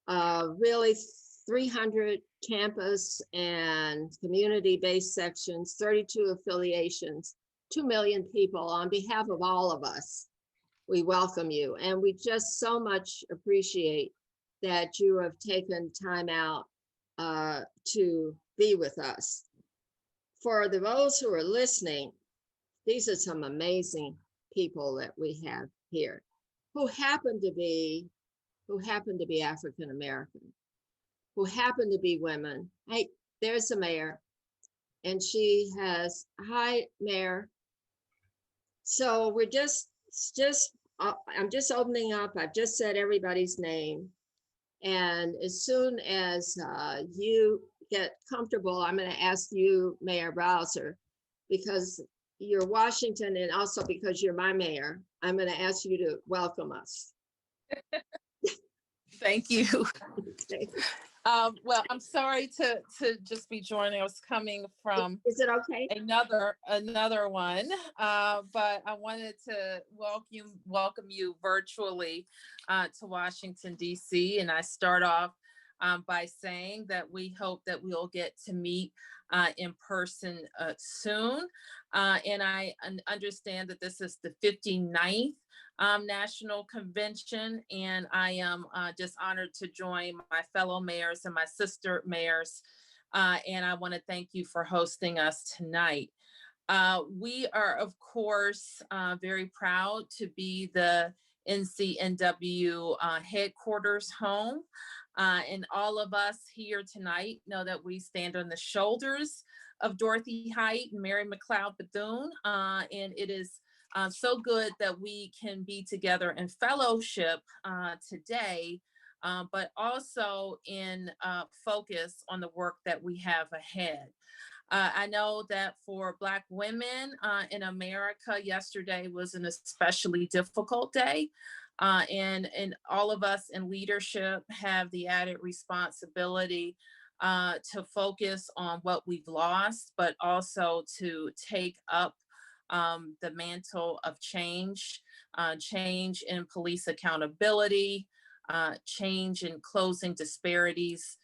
really 300 campus and community-based sections, 32 affiliations, 2 million people. On behalf of all of us, we welcome you. And we just so much appreciate that you have taken time out to be with us. For those who are listening, these are some amazing people that we have here who happen to be African American, who happen to be women. Hey, there's the mayor, and she has, hi, Mayor. So we're I'm just opening up. I've just said everybody's name. And as soon as you get comfortable, I'm going to ask you, Mayor Bowser, because you're Washington and also because you're my mayor, I'm going to ask you to welcome us. Thank you. Okay. Well, I'm sorry to just be joining. I was coming from Is it okay? Another one, but I wanted to welcome you virtually to Washington, D.C. And I start off by saying that we hope that we'll get to meet in person soon. And I understand that this is the 59th National Convention, and I am just honored to join my fellow mayors and my sister mayors. And I want to thank you for hosting us tonight. We are, of course, very proud to be the NCNW headquarters home. And all of us here tonight know that we stand on the shoulders of Dorothy Height and Mary McLeod Bethune. And it is so good that we can be together in fellowship today, but also in focus on the work that we have ahead. I know that for Black women in America, yesterday was an especially difficult day. And all of us in leadership have the added responsibility to focus on what we've lost, but also to take up the mantle of change in police accountability, change in closing disparities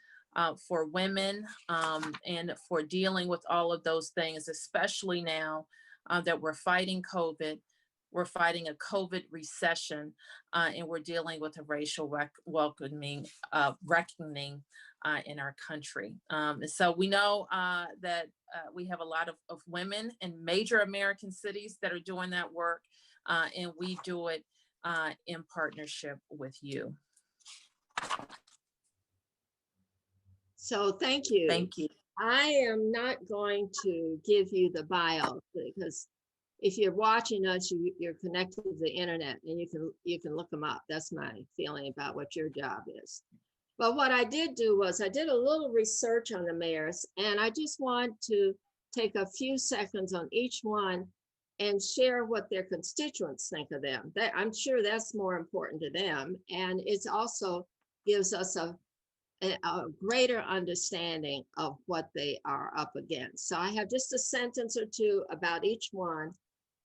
for women, and for dealing with all of those things, especially now that we're fighting COVID. We're fighting a COVID recession, and we're dealing with a racial reckoning in our country. So we know that we have a lot of women in major American cities that are doing that work, and we do it in partnership with you. So thank you. Thank you. I am not going to give you the bio because if you're watching us, you're connected to the internet and you can look them up. That's my feeling about what your job is. But what I did do was I did a little research on the mayors, and I just want to take a few seconds on each one and share what their constituents think of them. I'm sure that's more important to them. And it also gives us a greater understanding of what they are up against. So I have just a sentence or two about each one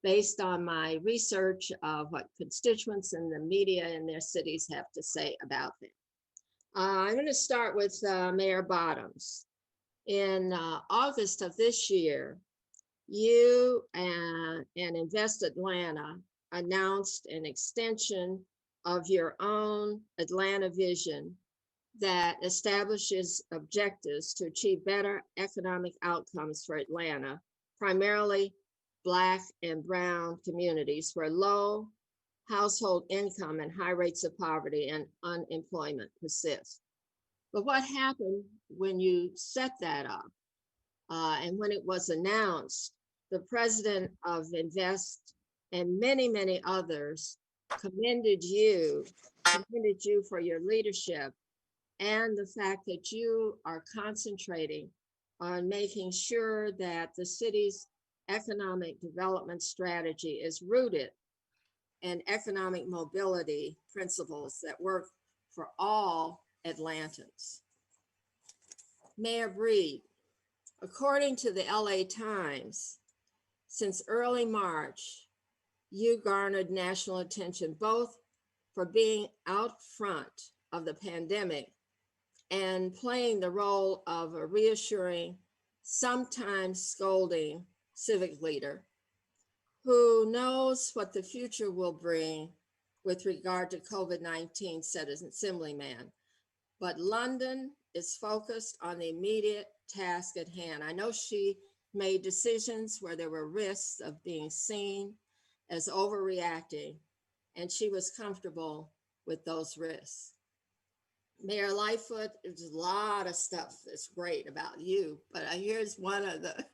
based on my research of what constituents and the media in their cities have to say about them. I'm going to start with Mayor Bottoms. In August of this year, you and Invest Atlanta announced an extension of your own Atlanta vision that establishes objectives to achieve better economic outcomes for Atlanta, primarily Black and Brown communities where low household income and high rates of poverty and unemployment persist. But what happened when you set that up and when it was announced, the president of Invest and many, many others commended you for your leadership and the fact that you are concentrating on making sure that the city's economic development strategy is rooted in economic mobility principles that work for all Atlantans. Mayor Breed, according to the LA Times, since early March, you garnered national attention both for being out front of the pandemic and playing the role of a reassuring, sometimes scolding civic leader who knows what the future will bring with regard to COVID-19, said an assemblyman. But London is focused on the immediate task at hand. I know she made decisions where there were risks of being seen as overreacting, and she was comfortable with those risks. Mayor Lightfoot, there's a lot of stuff that's great about you, but here's one of the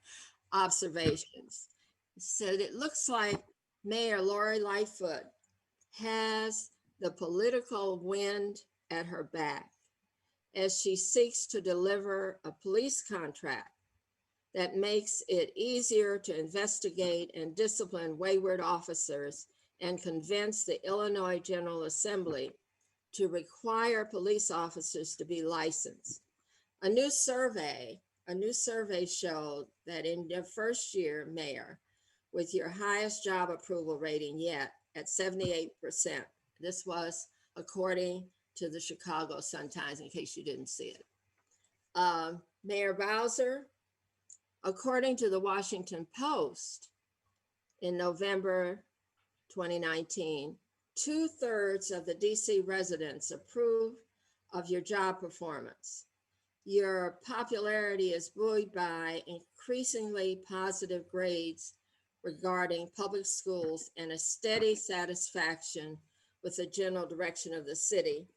observations. It said, it looks like Mayor Lori Lightfoot has the political wind at her back as she seeks to deliver a police contract that makes it easier to investigate and discipline wayward officers and convince the Illinois General Assembly to require police officers to be licensed. A new survey showed that in your first year, Mayor, with your highest job approval rating yet at 78%, this was according to the Chicago Sun-Times, in case you didn't see it. Mayor Bowser, according to the Washington Post, in November 2019, 2/3 of the DC residents approve of your job performance. Your popularity is buoyed by increasingly positive grades regarding public schools and a steady satisfaction with the general direction of the city.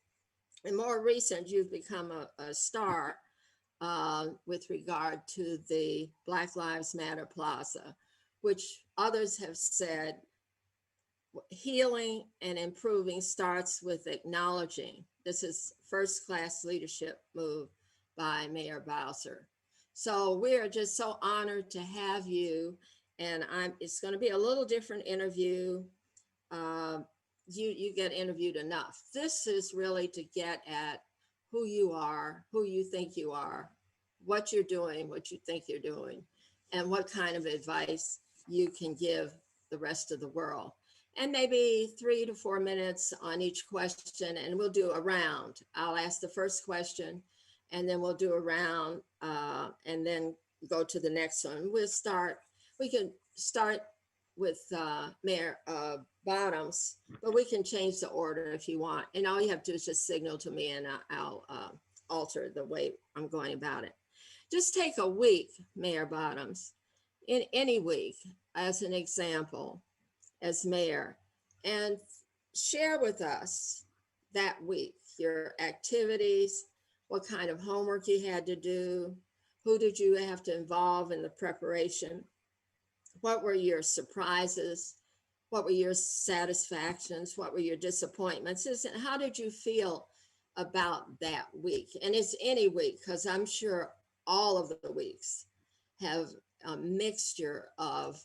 In more recent, you've become a star with regard to the Black Lives Matter Plaza, which others have said healing and improving starts with acknowledging. This is first-class leadership move by Mayor Bowser. So we are just so honored to have you, and it's going to be a little different interview. You get interviewed enough. This is really to get at who you are, who you think you are, what you're doing, what you think you're doing, and what kind of advice you can give the rest of the world. And maybe 3 to 4 minutes on each question, and we'll do a round. I'll ask the first question, and then we'll do a round, and then go to the next one. We can start with Mayor Bottoms, but we can change the order if you want. And all you have to do is just signal to me, and I'll alter the way I'm going about it. Just take a week, Mayor Bottoms, in any week as an example, as mayor, and share with us that week, your activities, what kind of homework you had to do, who did you have to involve in the preparation, what were your surprises, what were your satisfactions, what were your disappointments, and how did you feel about that week? And it's any week, because I'm sure all of the weeks have a mixture of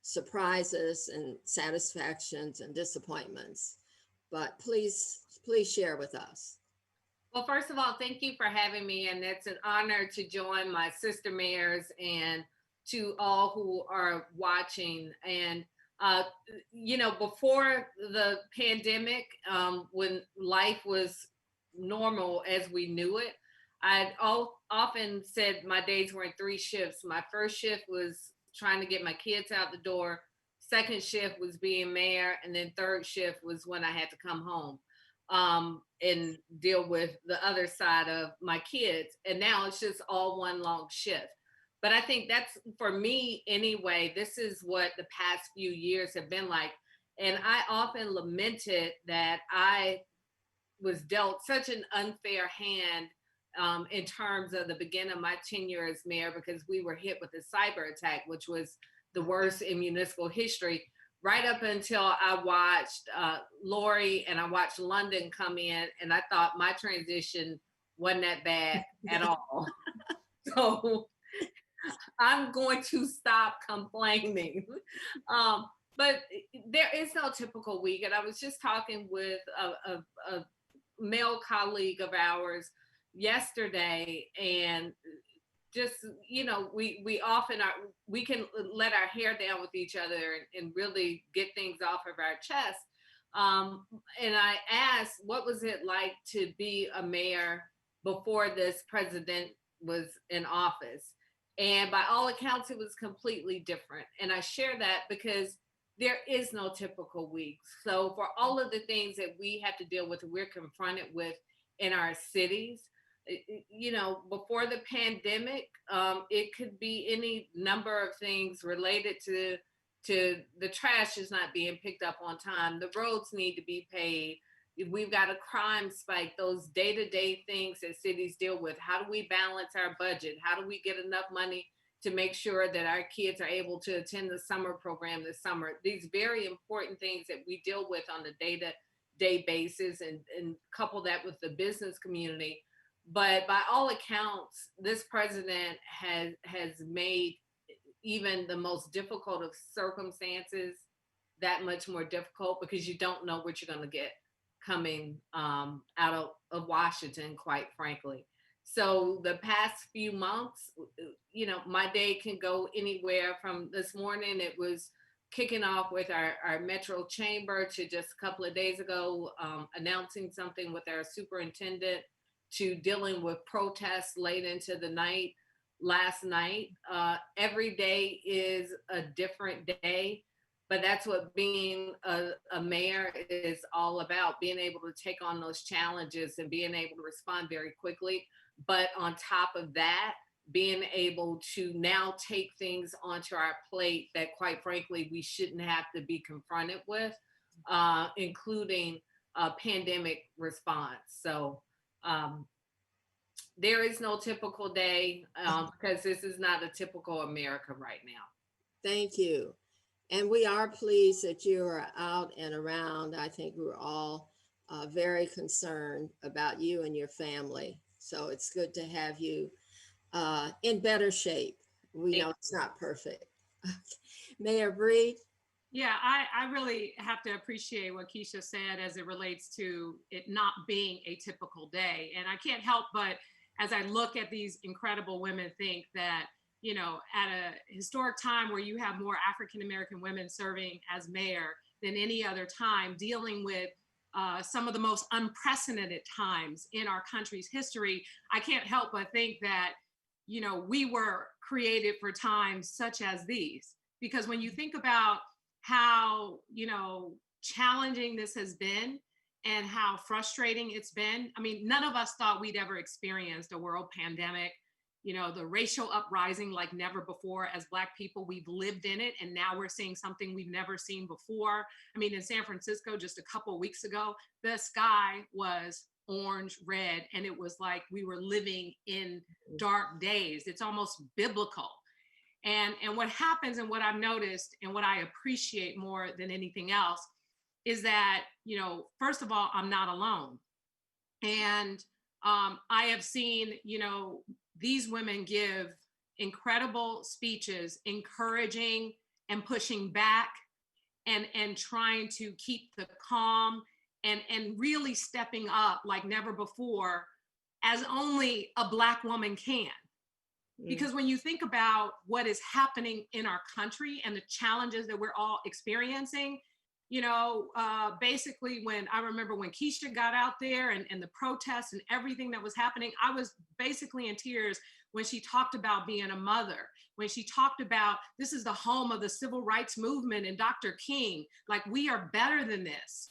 surprises and satisfactions and disappointments, but please share with us. Well, first of all, thank you for having me, and it's an honor to join my sister mayors and to all who are watching. And before the pandemic, when life was normal as we knew it, I'd often said my days were in 3 shifts. My first shift was trying to get my kids out the door. Second shift was being mayor. And then third shift was when I had to come home and deal with the other side of my kids. And now it's just all one long shift. But I think that's, for me anyway, this is what the past few years have been like. And I often lamented that I was dealt such an unfair hand in terms of the beginning of my tenure as mayor, because we were hit with a cyber attack, which was the worst in municipal history, right up until I watched Lori and I watched London come in, and I thought my transition wasn't that bad at all. So I'm going to stop complaining. But there is no typical week. And I was just talking with a male colleague of ours yesterday, and just, we often we can let our hair down with each other and really get things off of our chest. And I asked, what was it like to be a mayor before this president was in office. And by all accounts, it was completely different. And I share that because there is no typical week. So for all of the things that we have to deal with, we're confronted with in our cities, you know, before the pandemic, it could be any number of things related to the trash is not being picked up on time, the roads need to be paved, we've got a crime spike, those day-to-day things that cities deal with. How do we balance our budget? How do we get enough money to make sure that our kids are able to attend the summer program this summer? These very important things that we deal with on a day-to-day basis, and couple that with the business community. But by all accounts, this president has made even the most difficult of circumstances that much more difficult, because you don't know what you're going to get coming out of Washington, quite frankly. So the past few months, you know, my day can go anywhere from this morning. It was kicking off with our Metro Chamber to just a couple of days ago, announcing something with our superintendent, to dealing with protests late into the night last night. Every day is a different day, but that's what being a mayor is all about, being able to take on those challenges and being able to respond very quickly. But on top of that, being able to now take things onto our plate that, quite frankly, we shouldn't have to be confronted with, including a pandemic response. So there is no typical day, because this is not a typical America right now. Thank you. And we are pleased that you are out and around. I think we're all very concerned about you and your family. So it's good to have you in better shape. We know it's not perfect. Mayor Breed. Yeah, I really have to appreciate what Keisha said as it relates to it not being a typical day. And I can't help but, as I look at these incredible women, think that, you know, at a historic time where you have more African-American women serving as mayor than any other time, dealing with some of the most unprecedented times in our country's history, I can't help but think that, you know, we were created for times such as these. Because when you think about how, you know, challenging this has been and how frustrating it's been, I mean, none of us thought we'd ever experienced a world pandemic. You know, the racial uprising like never before. As Black people, we've lived in it, and now we're seeing something we've never seen before. I mean, in San Francisco, just a couple of weeks ago, the sky was orange, red, and it was like we were living in dark days. It's almost biblical. And what happens, and what I've noticed, and what I appreciate more than anything else, is that, you know, first of all, I'm not alone. And I have seen, you know, these women give incredible speeches, encouraging and pushing back, and trying to keep the calm, and really stepping up like never before, as only a Black woman can. Because when you think about what is happening in our country and the challenges that we're all experiencing, you know, basically when I remember when Keisha got out there and the protests and everything that was happening, I was basically in tears when she talked about being a mother, when she talked about this is the home of the civil rights movement and Dr. King, like we are better than this.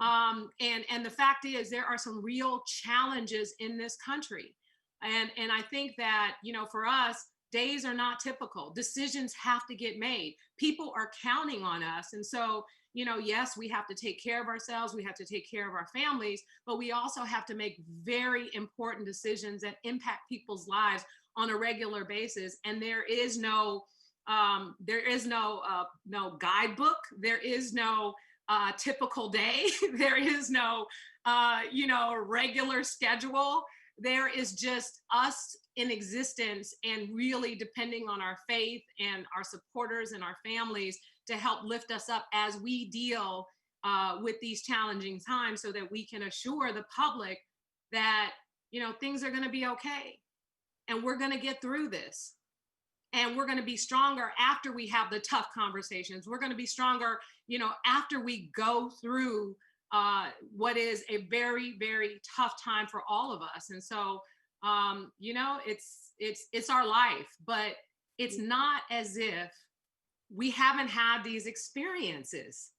And the fact is there are some real challenges in this country. And I think that, you know, for us, days are not typical. Decisions have to get made. People are counting on us. And so, you know, yes, we have to take care of ourselves. We have to take care of our families, but we also have to make very important decisions that impact people's lives on a regular basis. And there is no guidebook. There is no typical day. There is no, you know, regular schedule. There is just us in existence, and really depending on our faith and our supporters and our families to help lift us up as we deal with these challenging times, so that we can assure the public that, you know, things are going to be okay, and we're going to get through this, and we're going to be stronger after we have the tough conversations. We're going to be stronger, you know, after we go through what is a very, very tough time for all of us. And so You know, it's our life, but it's not as if we haven't had these experiences.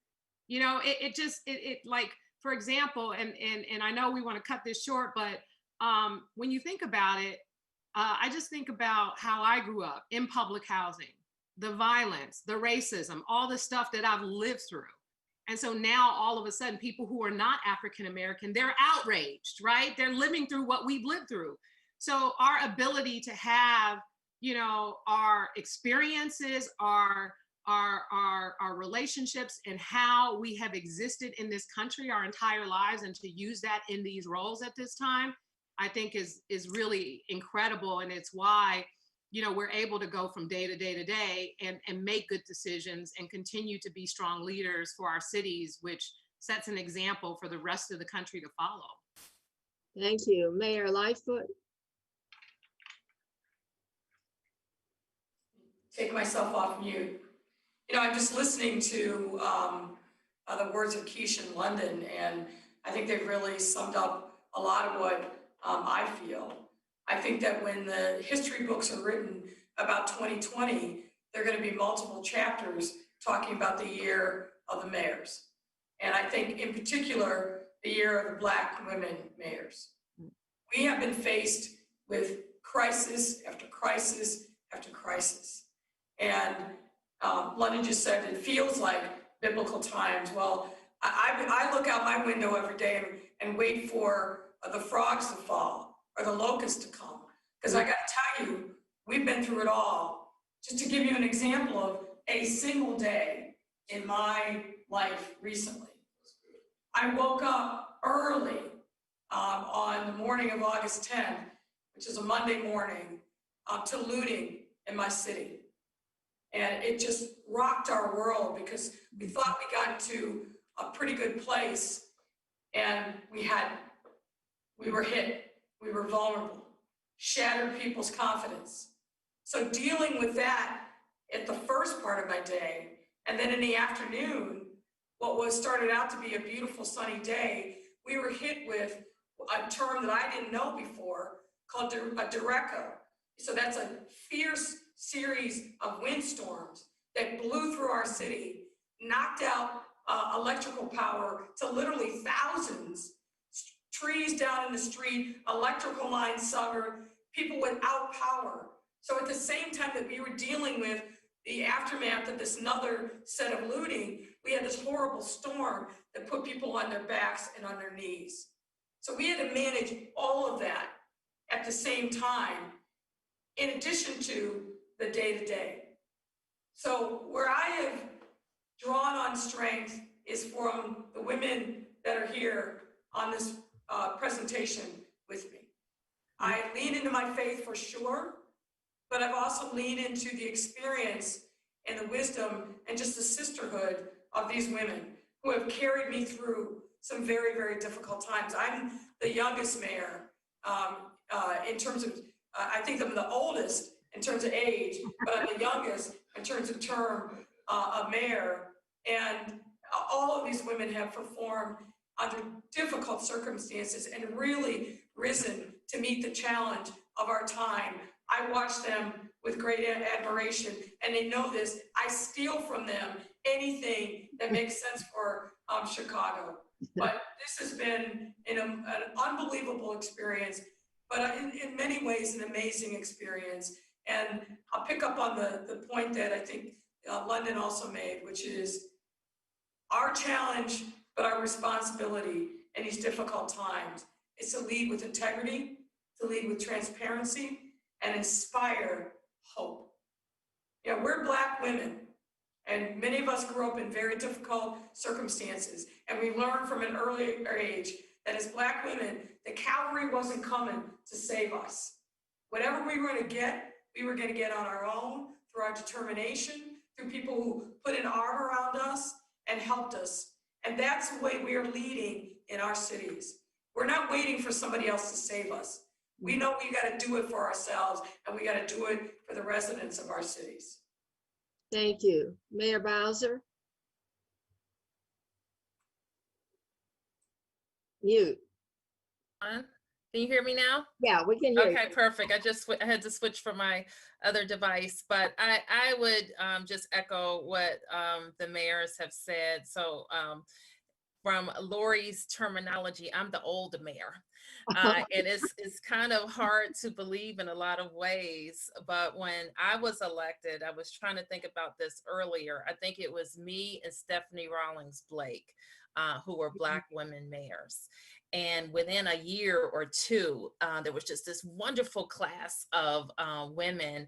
You know, it like, for example, and I know we want to cut this short, but when you think about it, I just think about how I grew up in public housing, the violence, the racism, all the stuff that I've lived through. And so now all of a sudden, people who are not African American, they're outraged, right? They're living through what we've lived through. So our ability to have, you know, our experiences, our relationships, and how we have existed in this country our entire lives, and to use that in these roles at this time, I think is really incredible. And it's why, you know, we're able to go from day to day to day and make good decisions and continue to be strong leaders for our cities, which sets an example for the rest of the country to follow. Thank you. Mayor Lightfoot. Take myself off mute. You know, I'm just listening to the words of Keisha and London, and I think they've really summed up a lot of what I feel. I think that when the history books are written about 2020, there are going to be multiple chapters talking about the year of the mayors. And I think in particular, the year of the Black women mayors. We have been faced with crisis after crisis after crisis. And London just said it feels like biblical times. Well, I look out my window every day and wait for the frogs to fall or the locusts to come. Because I got to tell you, we've been through it all. Just to give you an example of a single day in my life recently. I woke up early on the morning of August 10th, which is a Monday morning, to looting in my city. And it just rocked our world because we thought we got to a pretty good place, and we were hit, we were vulnerable, shattered people's confidence. So dealing with that at the first part of my day, and then in the afternoon, what was started out to be a beautiful sunny day, we were hit with a term that I didn't know before called a derecho. So that's a fierce series of windstorms that blew through our city, knocked out electrical power to literally thousands, trees down in the street, electrical lines severed, people without power. So at the same time that we were dealing with the aftermath of this another set of looting, we had this horrible storm that put people on their backs and on their knees. So we had to manage all of that at the same time, in addition to the day-to-day. So where I have drawn on strength is from the women that are here on this presentation with me. I lean into my faith for sure, but I've also leaned into the experience and the wisdom and just the sisterhood of these women who have carried me through some very, very difficult times. I'm the youngest mayor in terms of, I think I'm the oldest in terms of age, but I'm the youngest in terms of term of mayor. And all of these women have performed under difficult circumstances and really risen to meet the challenge of our time. I watch them with great admiration, and they know this. I steal from them anything that makes sense for Chicago. But this has been an unbelievable experience, but in many ways an amazing experience. And I'll pick up on the point that I think London also made, which is our challenge, but our responsibility in these difficult times is to lead with integrity, to lead with transparency, and inspire hope. Yeah, we're Black women, and many of us grew up in very difficult circumstances, and we learned from an early age that as Black women, the cavalry wasn't coming to save us. Whatever we were going to get on our own through our determination, through people who put an arm around us and helped us. And that's the way we are leading in our cities. We're not waiting for somebody else to save us. We know we got to do it for ourselves, and we got to do it for the residents of our cities. Thank you. Mayor Bowser? Mute. Can you hear me now? Yeah, we can hear you. Okay, perfect. I had to switch from my other device, but I would just echo what the mayors have said. So from Lori's terminology, I'm the old mayor. And it's kind of hard to believe in a lot of ways. But when I was elected, I was trying to think about this earlier. I think it was me and Stephanie Rawlings Blake, who were Black women mayors. And within a year or two, there was just this wonderful class of women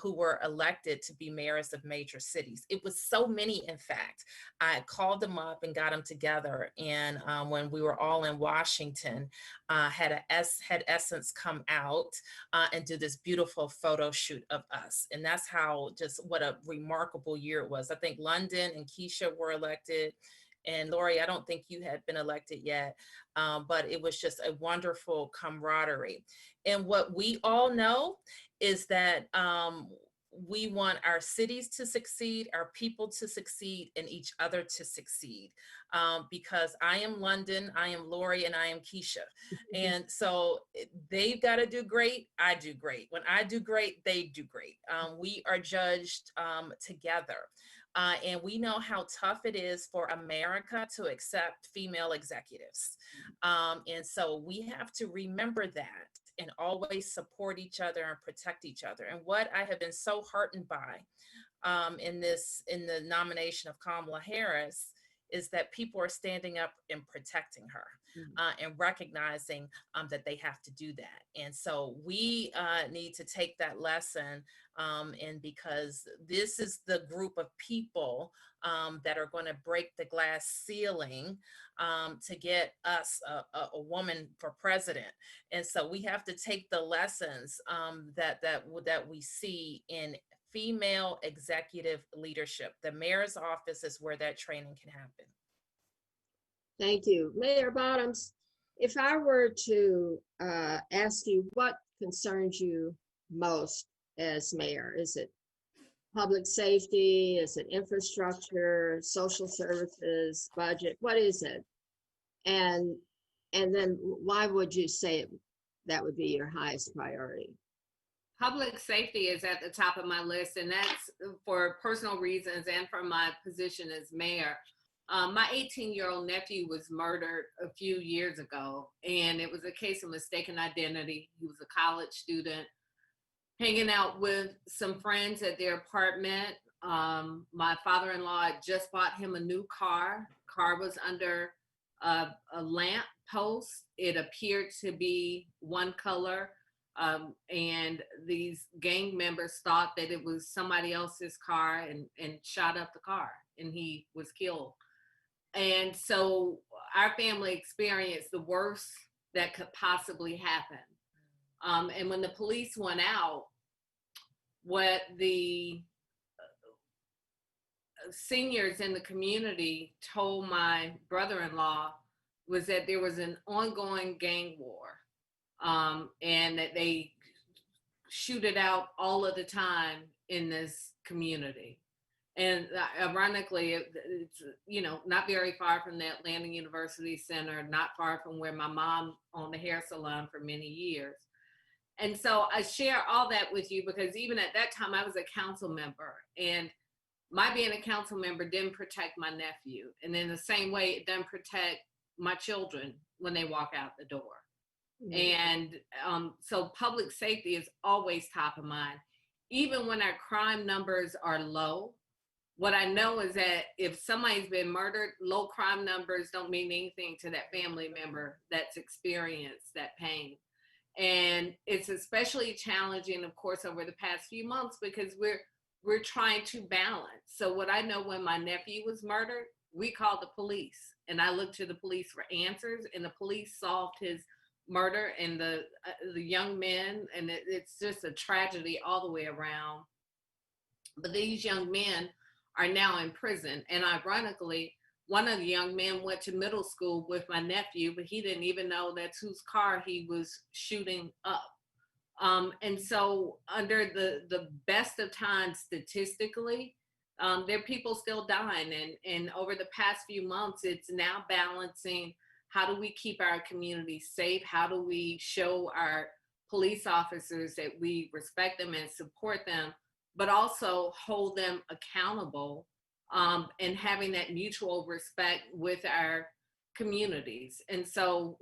who were elected to be mayors of major cities. It was so many, in fact. I called them up and got them together. And when we were all in Washington, had Essence come out and do this beautiful photo shoot of us. And that's how, just what a remarkable year it was. I think London and Keisha were elected. And Lori, I don't think you had been elected yet, but it was just a wonderful camaraderie. And what we all know is that we want our cities to succeed, our people to succeed, and each other to succeed. Because I am London, I am Lori, and I am Keisha. And so they've got to do great, I do great. When I do great, they do great. We are judged together. And we know how tough it is for America to accept female executives. And so we have to remember that and always support each other and protect each other. And what I have been so heartened by in the nomination of Kamala Harris is that people are standing up and protecting her and recognizing that they have to do that. And so we need to take that lesson, and because this is the group of people that are going to break the glass ceiling to get us a woman for president. And so we have to take the lessons that we see in female executive leadership. The mayor's office is where that training can happen. Thank you. Mayor Bottoms, if I were to ask you what concerns you most as mayor, is it public safety? Is it infrastructure, social services, budget? What is it? And then why would you say that would be your highest priority? Public safety is at the top of my list, and that's for personal reasons and for my position as mayor. My 18-year-old nephew was murdered a few years ago, and it was a case of mistaken identity. He was a college student hanging out with some friends at their apartment. My father-in-law had just bought him a new car. Car was under a lamp post. It appeared to be one color. And these gang members thought that it was somebody else's car and shot up the car, and he was killed. And so our family experienced the worst that could possibly happen. And when the police went out, what the seniors in the community told my brother-in-law was that there was an ongoing gang war. And that they shoot it out all of the time in this community. And ironically, it's, not very far from the Atlanta University Center, not far from where my mom owned a hair salon for many years. And so I share all that with you because even at that time, I was a council member, and my being a council member didn't protect my nephew. And in the same way, it doesn't protect my children when they walk out the door. And so public safety is always top of mind. Even when our crime numbers are low, what I know is that if somebody's been murdered, low crime numbers don't mean anything to that family member that's experienced that pain. And it's especially challenging, of course, over the past few months because we're trying to balance. So what I know, when my nephew was murdered, we called the police, and I looked to the police for answers, and the police solved his murder and the young men, and it's just a tragedy all the way around. But these young men are now in prison, and ironically, one of the young men went to middle school with my nephew, but he didn't even know that's whose car he was shooting up. And so under the best of times statistically, there are people still dying, and over the past few months, it's now balancing how do we keep our community safe? How do we show our police officers that we respect them and support them, but also hold them accountable, and having that mutual respect with our communities. And so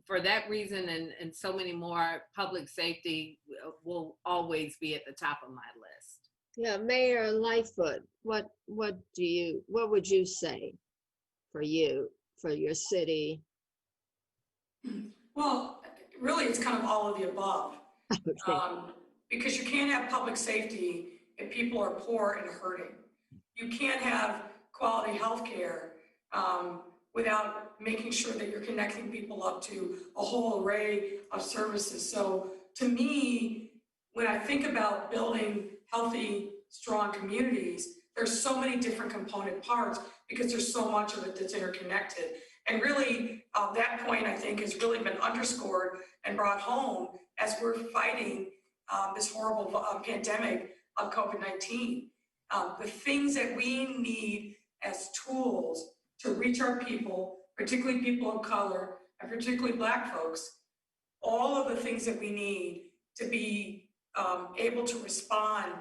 for that reason and so many more, public safety will always be at the top of my list. Yeah, Mayor Lightfoot, what would you say for your city? Well, really, it's kind of all of the above. Okay. Because you can't have public safety if people are poor and hurting. You can't have quality health care without making sure that you're connecting people up to a whole array of services. So to me, when I think about building healthy, strong communities, there's so many different component parts because there's so much of it that's interconnected. And really, that point, I think, has really been underscored and brought home as we're fighting this horrible pandemic of COVID-19. The things that we need as tools to reach our people, particularly people of color, and particularly Black folks, all of the things that we need to be able to respond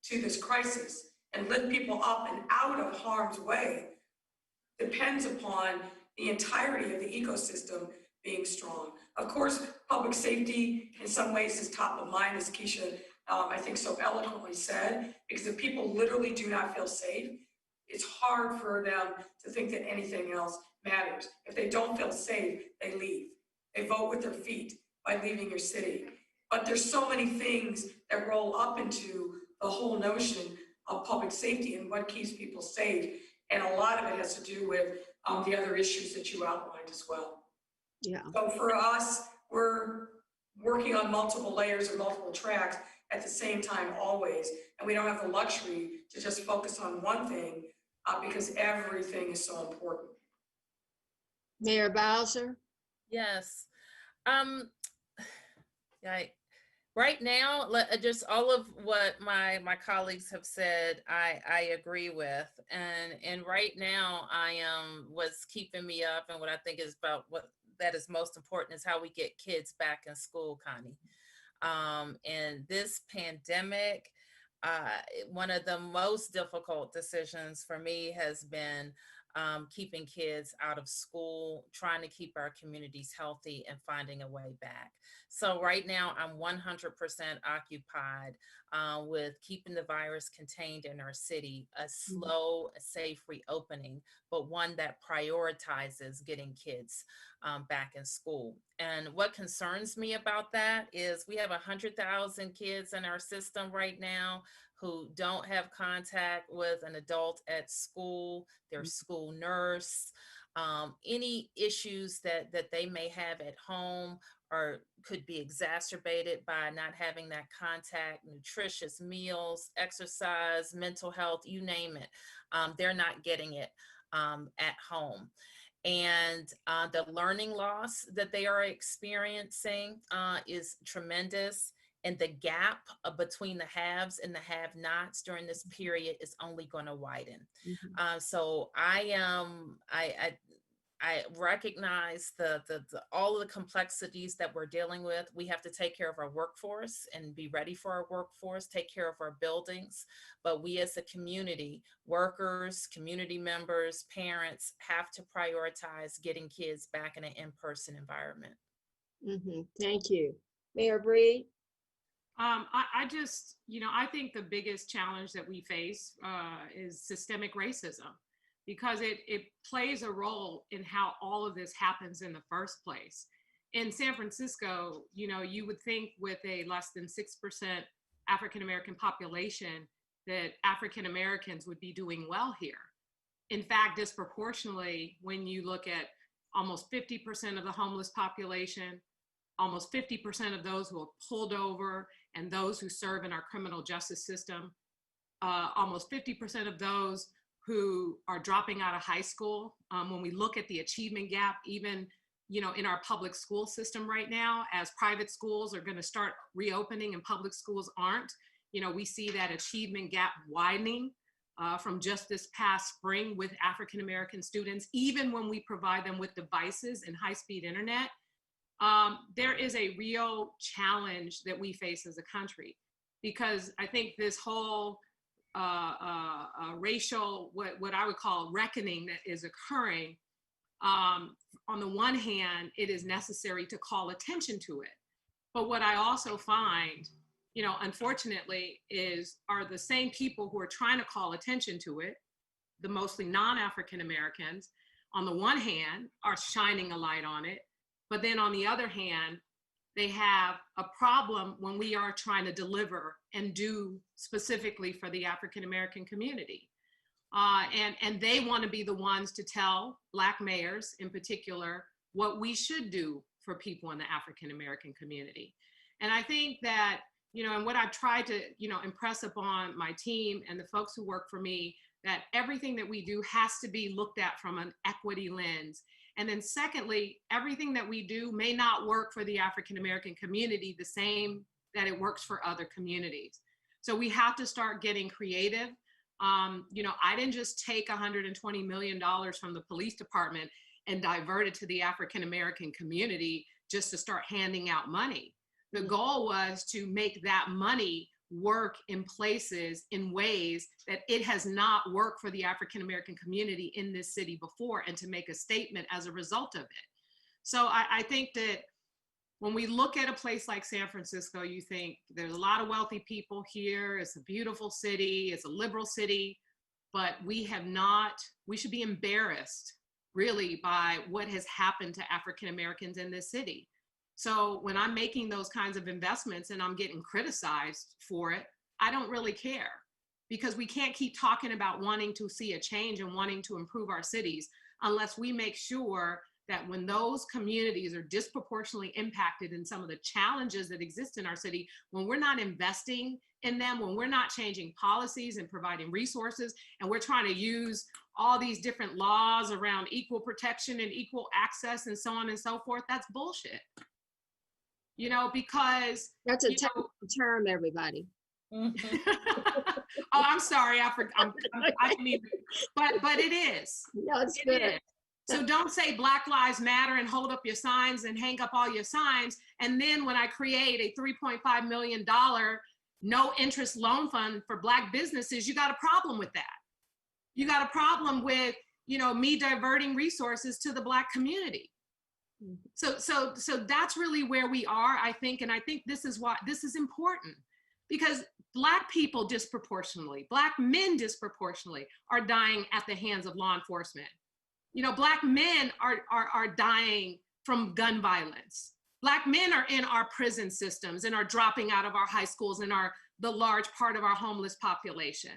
to this crisis and lift people up and out of harm's way depends upon the entirety of the ecosystem being strong. Of course, public safety in some ways is top of mind, as Keisha, I think, so eloquently said, because if people literally do not feel safe, it's hard for them to think that anything else matters. If they don't feel safe, they leave. They vote with their feet by leaving your city. But there's so many things that roll up into the whole notion of public safety and what keeps people safe. And a lot of it has to do with the other issues that you outlined as well. Yeah. So for us, we're working on multiple layers and multiple tracks at the same time always. And we don't have the luxury to just focus on one thing because everything is so important. Mayor Bowser? Yes. Right now, just all of what my colleagues have said, I agree with. And right now, what's keeping me up and what I think is about what that is most important is how we get kids back in school, Connie. And this pandemic, one of the most difficult decisions for me has been keeping kids out of school, trying to keep our communities healthy and finding a way back. So right now I'm 100% occupied with keeping the virus contained in our city, a slow, safe reopening, but one that prioritizes getting kids back in school. And what concerns me about that is we have 100,000 kids in our system right now who don't have contact with an adult at school, their school nurse, any issues that they may have at home or could be exacerbated by not having that contact, nutritious meals, exercise, mental health, you name it. They're not getting it at home. And the learning loss that they are experiencing is tremendous. And the gap between the haves and the have-nots during this period is only going to widen. So I recognize the all of the complexities that we're dealing with. We have to take care of our workforce and be ready for our workforce, take care of our buildings. But we as a community, workers, community members, parents, have to prioritize getting kids back in an in-person environment. Thank you. Mayor Breed? I just, I think the biggest challenge that we face is systemic racism, because it plays a role in how all of this happens in the first place. In San Francisco, you would think with a less than 6% African-American population that African-Americans would be doing well here. In fact, disproportionately, when you look at almost 50% of the homeless population, almost 50% of those who are pulled over and those who serve in our criminal justice system, almost 50% of those who are dropping out of high school. When we look at the achievement gap, even in our public school system right now, as private schools are going to start reopening and public schools aren't, we see that achievement gap widening. from just this past spring with African American students, even when we provide them with devices and high-speed internet, there is a real challenge that we face as a country, because I think this whole racial, what I would call reckoning that is occurring, on the one hand, it is necessary to call attention to it. But what I also find, unfortunately, are the same people who are trying to call attention to it, the mostly non-African Americans, on the one hand, are shining a light on it. But then on the other hand, they have a problem when we are trying to deliver and do specifically for the African American community. And they want to be the ones to tell Black mayors in particular what we should do for people in the African American community. And I think that, and what I've tried to, impress upon my team and the folks who work for me, that everything that we do has to be looked at from an equity lens. And then secondly, everything that we do may not work for the African American community the same that it works for other communities. So we have to start getting creative. I didn't just take $120 million from the police department and divert it to the African American community just to start handing out money. The goal was to make that money work in places, in ways that it has not worked for the African American community in this city before, and to make a statement as a result of it. So I think that when we look at a place like San Francisco, you think there's a lot of wealthy people here, it's a beautiful city, it's a liberal city, but we should be embarrassed really by what has happened to African Americans in this city. So when I'm making those kinds of investments and I'm getting criticized for it, I don't really care, because we can't keep talking about wanting to see a change and wanting to improve our cities unless we make sure that when those communities are disproportionately impacted in some of the challenges that exist in our city, when we're not investing in them, when we're not changing policies and providing resources, and we're trying to use all these different laws around equal protection and equal access and so on and so forth, that's bullshit. Because That's a technical term, everybody. Oh, I'm sorry, I didn't even, but it is. No, it's good. Is. So don't say Black Lives Matter and hold up your signs and hang up all your signs. And then when I create a $3.5 million no interest loan fund for Black businesses, you got a problem with that. You got a problem with, me diverting resources to the Black community. So that's really where we are, I think. And I think this is why this is important, because Black people disproportionately, Black men disproportionately are dying at the hands of law enforcement. Black men are dying from gun violence. Black men are in our prison systems and are dropping out of our high schools and are the large part of our homeless population.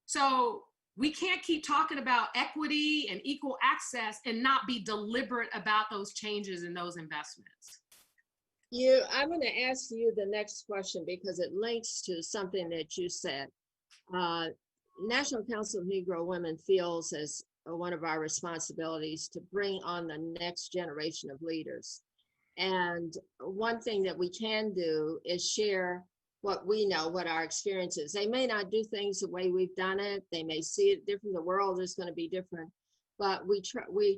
So we can't keep talking about equity and equal access and not be deliberate about those changes and those investments. I'm going to ask you the next question because it links to something that you said. National Council of Negro Women feels as one of our responsibilities to bring on the next generation of leaders. And one thing that we can do is share what we know, what our experience is. They may not do things the way we've done it. They may see it different. The world is going to be different, but we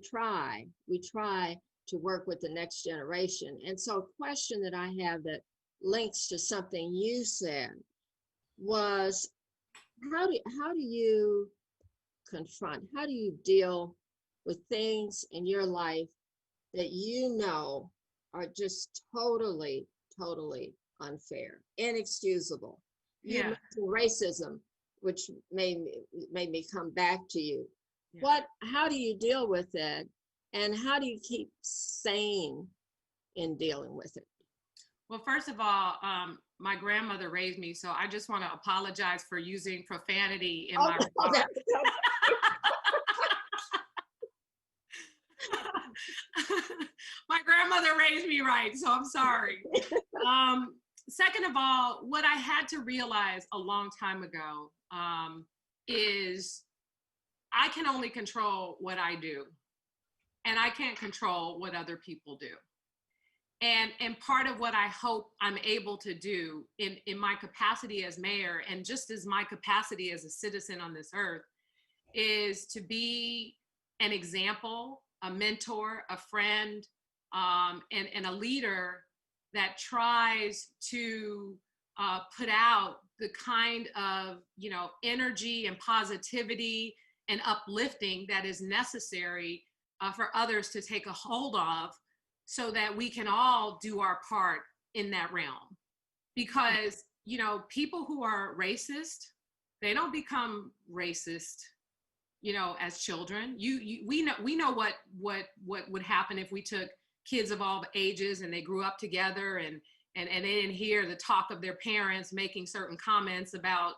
try to work with the next generation. And so a question that I have that links to something you said was, how do you confront, how do you deal with things in your life that are just totally unfair, inexcusable? You mentioned racism, which made me come back to you. Yeah. How do you deal with it, and how do you keep sane in dealing with it? Well, first of all, my grandmother raised me, so I just want to apologize for using profanity in my remarks. My grandmother raised me right, so I'm sorry. Second of all, what I had to realize a long time ago is I can only control what I do, and I can't control what other people do. And part of what I hope I'm able to do in my capacity as mayor, and just as my capacity as a citizen on this earth, is to be an example, a mentor, a friend, and a leader that tries to put out the kind of, energy and positivity and uplifting that is necessary for others to take a hold of, so that we can all do our part in that realm. Because, people who are racist, they don't become racist, as children. We know what would happen if we took kids of all ages and they grew up together and they didn't hear the talk of their parents making certain comments about,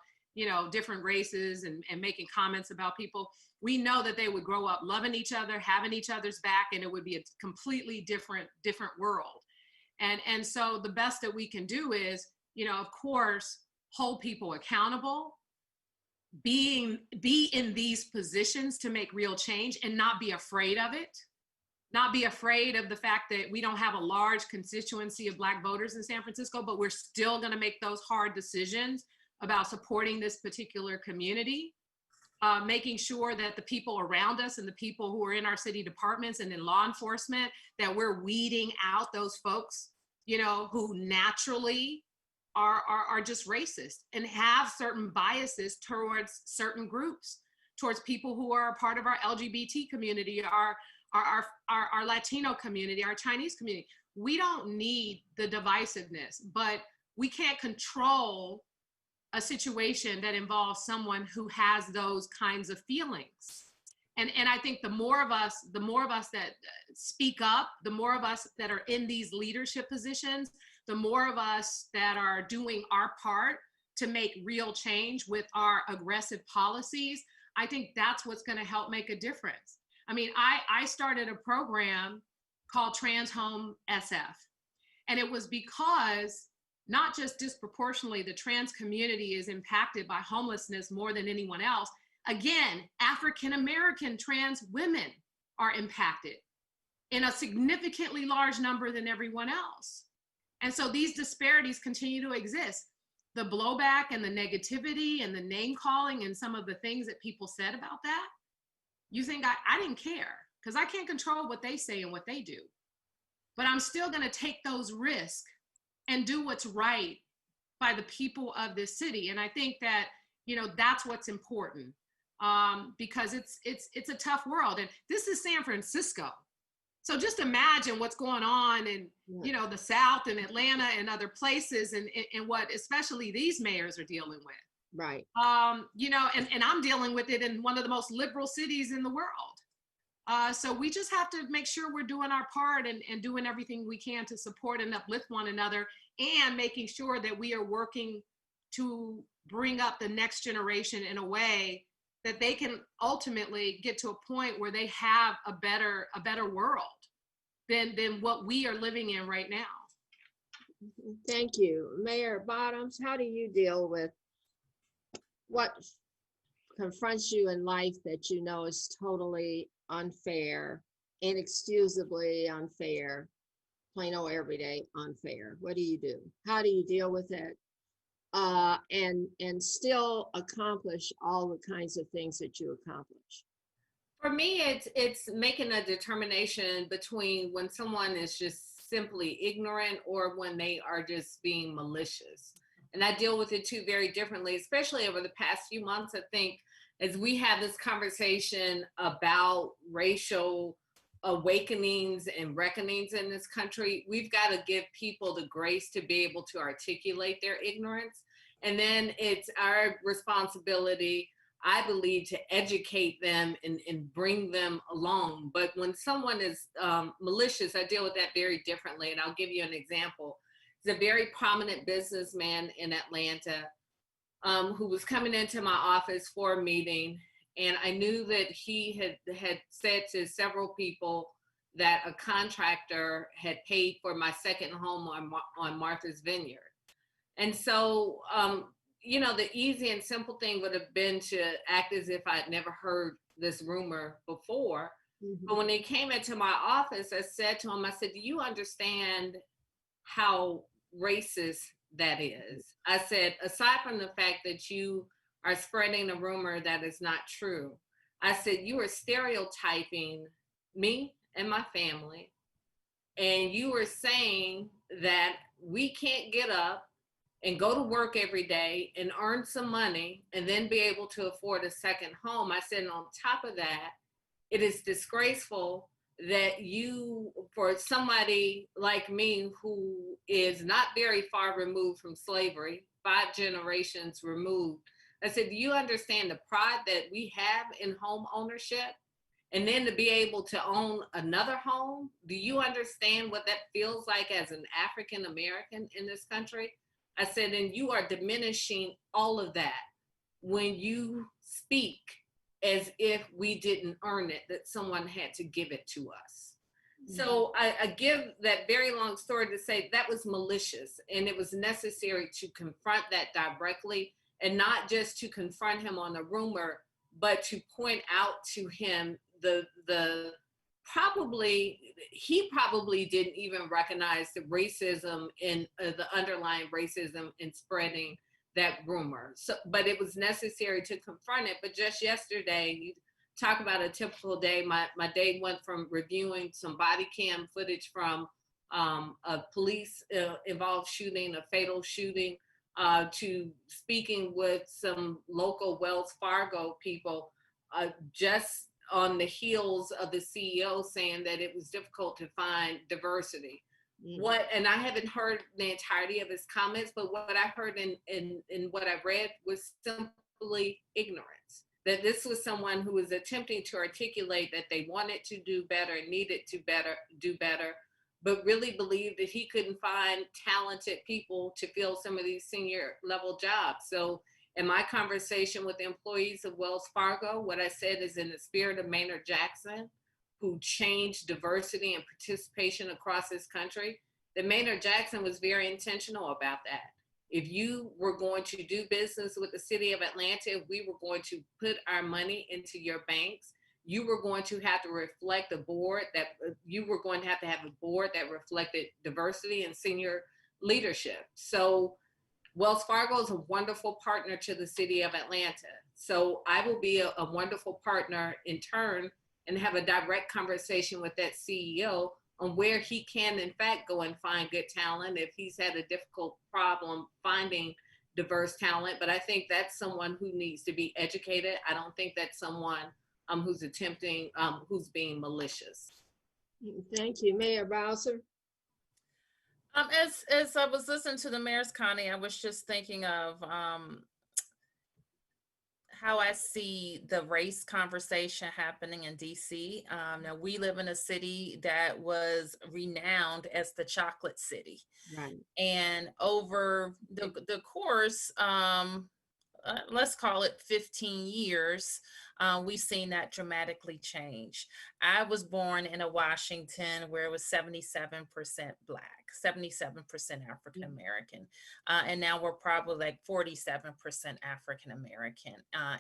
different races and making comments about people. We know that they would grow up loving each other, having each other's back, and it would be a completely different world. And so the best that we can do is, of course, hold people accountable, be in these positions to make real change, and not be afraid of it. Not be afraid of the fact that we don't have a large constituency of Black voters in San Francisco, but we're still going to make those hard decisions about supporting this particular community. Making sure that the people around us and the people who are in our city departments and in law enforcement, that we're weeding out those folks, who naturally are just racist and have certain biases towards certain groups, towards people who are a part of our LGBT community, our Latino community, our Chinese community. We don't need the divisiveness, but we can't control a situation that involves someone who has those kinds of feelings. And I think the more of us that speak up, the more of us that are in these leadership positions, the more of us that are doing our part to make real change with our aggressive policies, I think that's what's going to help make a difference. I mean, I started a program called Trans Home SF, and it was because not just disproportionately the trans community is impacted by homelessness more than anyone else. Again, African-American trans women are impacted in a significantly large number than everyone else. And so these disparities continue to exist. The blowback and the negativity and the name calling and some of the things that people said about that, you think I didn't care, because I can't control what they say and what they do. But I'm still going to take those risks and do what's right by the people of this city. And I think that, that's what's important, because it's a tough world. And this is San Francisco. So just imagine what's going on in, the South and Atlanta and other places, and what especially these mayors are dealing with. Right. And I'm dealing with it in one of the most liberal cities in the world. So we just have to make sure we're doing our part and doing everything we can to support and uplift one another, and making sure that we are working to bring up the next generation in a way that they can ultimately get to a point where they have a better world than what we are living in right now. Thank you. Mayor Bottoms, how do you deal with what confronts you in life that you know is totally unfair, inexcusably unfair, plain old everyday unfair? What do you do? How do you deal with it? And still accomplish all the kinds of things that you accomplish? For me, it's making a determination between when someone is just simply ignorant or when they are just being malicious. And I deal with it too very differently, especially over the past few months. I think as we have this conversation about racial awakenings and reckonings in this country, we've got to give people the grace to be able to articulate their ignorance. And then it's our responsibility, I believe, to educate them and bring them along. But when someone is malicious, I deal with that very differently. And I'll give you an example. He's a very prominent businessman in Atlanta who was coming into my office for a meeting. And I knew that he had said to several people that a contractor had paid for my second home on Martha's Vineyard. And so, the easy and simple thing would have been to act as if I'd never heard this rumor before. But when he came into my office, I said to him, I said, do you understand how racist that is? I said, aside from the fact that you are spreading a rumor that is not true, I said, you are stereotyping me and my family. And you are saying that we can't get up and go to work every day and earn some money and then be able to afford a second home. I said, and on top of that, it is disgraceful that you, for somebody like me who is not very far removed from slavery, 5 generations removed, I said, do you understand the pride that we have in home ownership? And then to be able to own another home, do you understand what that feels like as an African American in this country? I said, and you are diminishing all of that when you speak as if we didn't earn it, that someone had to give it to us. So I give that very long story to say that was malicious, and it was necessary to confront that directly, and not just to confront him on a rumor, but to point out to him the probably, he probably didn't even recognize the racism in the underlying racism in spreading that rumor. So, but it was necessary to confront it. But just yesterday, you talk about a typical day. My day went from reviewing some body cam footage from a police involved shooting, a fatal shooting, to speaking with some local Wells Fargo people, just on the heels of the CEO saying that it was difficult to find diversity. And I haven't heard the entirety of his comments, but what I heard in what I read was simply ignorance. That this was someone who was attempting to articulate that they wanted to do better, needed to do better, but really believed that he couldn't find talented people to fill some of these senior level jobs. So in my conversation with the employees of Wells Fargo, what I said is, in the spirit of Maynard Jackson, who changed diversity and participation across this country, that Maynard Jackson was very intentional about that. If you were going to do business with the city of Atlanta, if we were going to put our money into your banks, you were going to have to reflect a board that you were going to have a board that reflected diversity and senior leadership. So Wells Fargo is a wonderful partner to the city of Atlanta. So I will be a wonderful partner in turn and have a direct conversation with that CEO on where he can in fact go and find good talent if he's had a difficult problem finding diverse talent. But I think that's someone who needs to be educated. I don't think that's someone who's attempting, who's being malicious. Thank you. Mayor Bowser. As I was listening to the mayor's Connie, I was just thinking of how I see the race conversation happening in DC. Now, we live in a city that was renowned as the chocolate city. Right. And over the course, let's call it 15 years, we've seen that dramatically change. I was born in a Washington where it was 77% Black, 77% African American, and now we're probably like 47% African American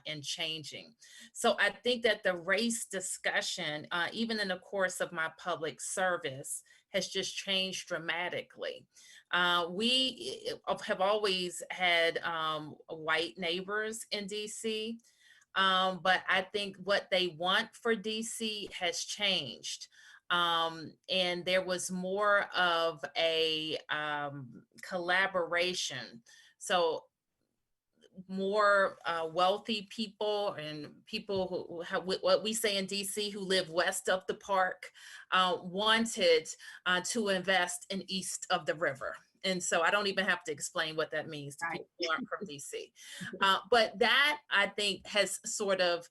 and changing. So I think that the race discussion, even in the course of my public service, has just changed dramatically. We have always had white neighbors in DC, but I think what they want for DC has changed. And there was more of a collaboration. So more wealthy people and people who have what we say in DC who live west of the park wanted to invest in east of the river. And so I don't even have to explain what that means to people who aren't from DC. But that, I think, has sort of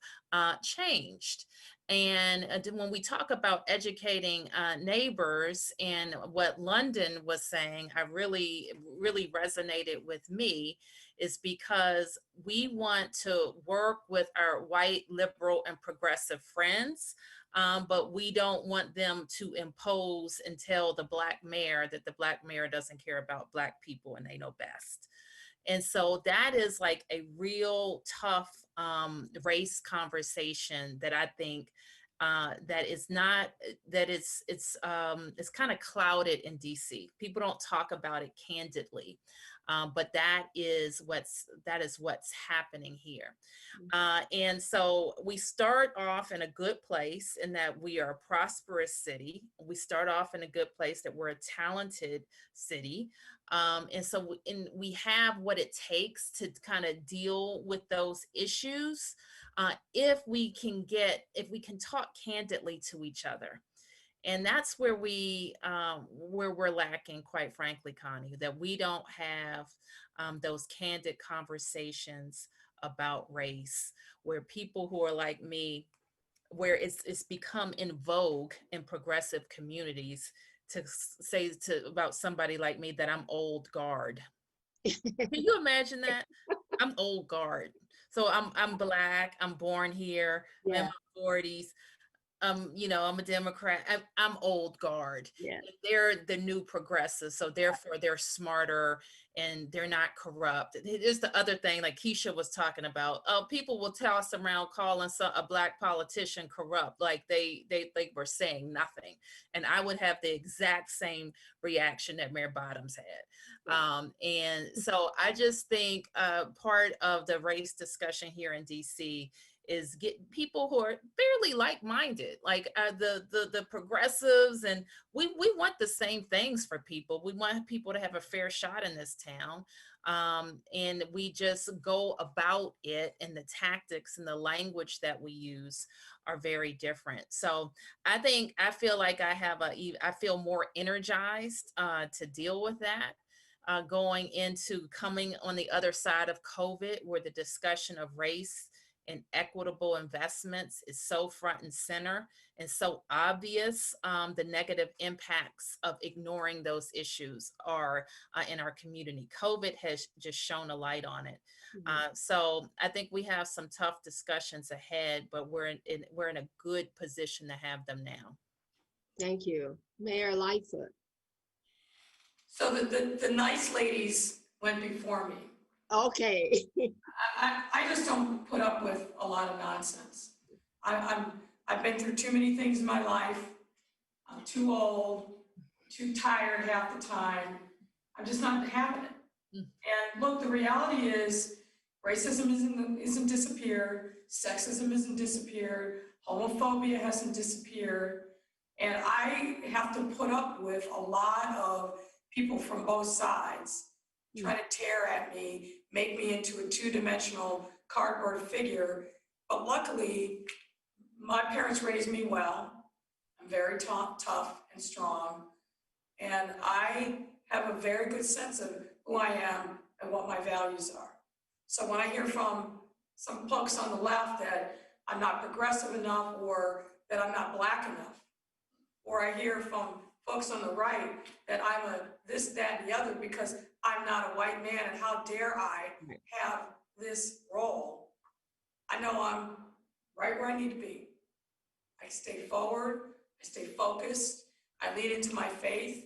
changed. And when we talk about educating neighbors, and what London was saying, I really resonated with me, is because we want to work with our white, liberal, and progressive friends, but we don't want them to impose and tell the Black mayor that the Black mayor doesn't care about Black people and they know best. And so that is like a real tough race conversation that I think that is not, that it's kind of clouded in DC. People don't talk about it candidly, but that is what's happening here. And so we start off in a good place in that we are a prosperous city. We start off in a good place that we're a talented city. And so we have what it takes to kind of deal with those issues, if we can talk candidly to each other. And that's where we're lacking, quite frankly, Connie, that we don't have those candid conversations about race, where people who are like me, where it's become in vogue in progressive communities to say about somebody like me that I'm old guard. Can you imagine that? I'm old guard. So I'm Black, I'm born here, I'm in my 40s. I'm a Democrat. I'm old guard. Yeah. They're the new progressives, so therefore they're smarter and they're not corrupt. Here's the other thing, like Keisha was talking about. People will toss around calling a Black politician corrupt, like they were saying nothing, and I would have the exact same reaction that Mayor Bottoms had. And so I just think part of the race discussion here in DC is get people who are fairly like-minded, like the progressives, and we want the same things for people. We want people to have a fair shot in this town, and we just go about it, and the tactics and the language that we use are very different. So I feel like I feel more energized to deal with that. Coming on the other side of COVID, where the discussion of race and equitable investments is so front and center and so obvious. The negative impacts of ignoring those issues are in our community. COVID has just shone a light on it. So I think we have some tough discussions ahead, but we're in a good position to have them now. Thank you. Mayor Lightfoot. So the nice ladies went before me. Okay. I just don't put up with a lot of nonsense. I've been through too many things in my life. I'm too old, too tired half the time. I'm just not having it. And look, the reality is racism isn't disappeared, sexism isn't disappeared, homophobia hasn't disappeared. And I have to put up with a lot of people from both sides trying to tear at me, make me into a two-dimensional cardboard figure. But luckily, my parents raised me well. I'm very tough and strong. And I have a very good sense of who I am and what my values are. So when I hear from some folks on the left that I'm not progressive enough or that I'm not Black enough, or I hear from folks on the right that I'm a this, that, and the other because I'm not a white man and how dare I have this role, I know I'm right where I need to be. I stay forward, I stay focused, I lean into my faith,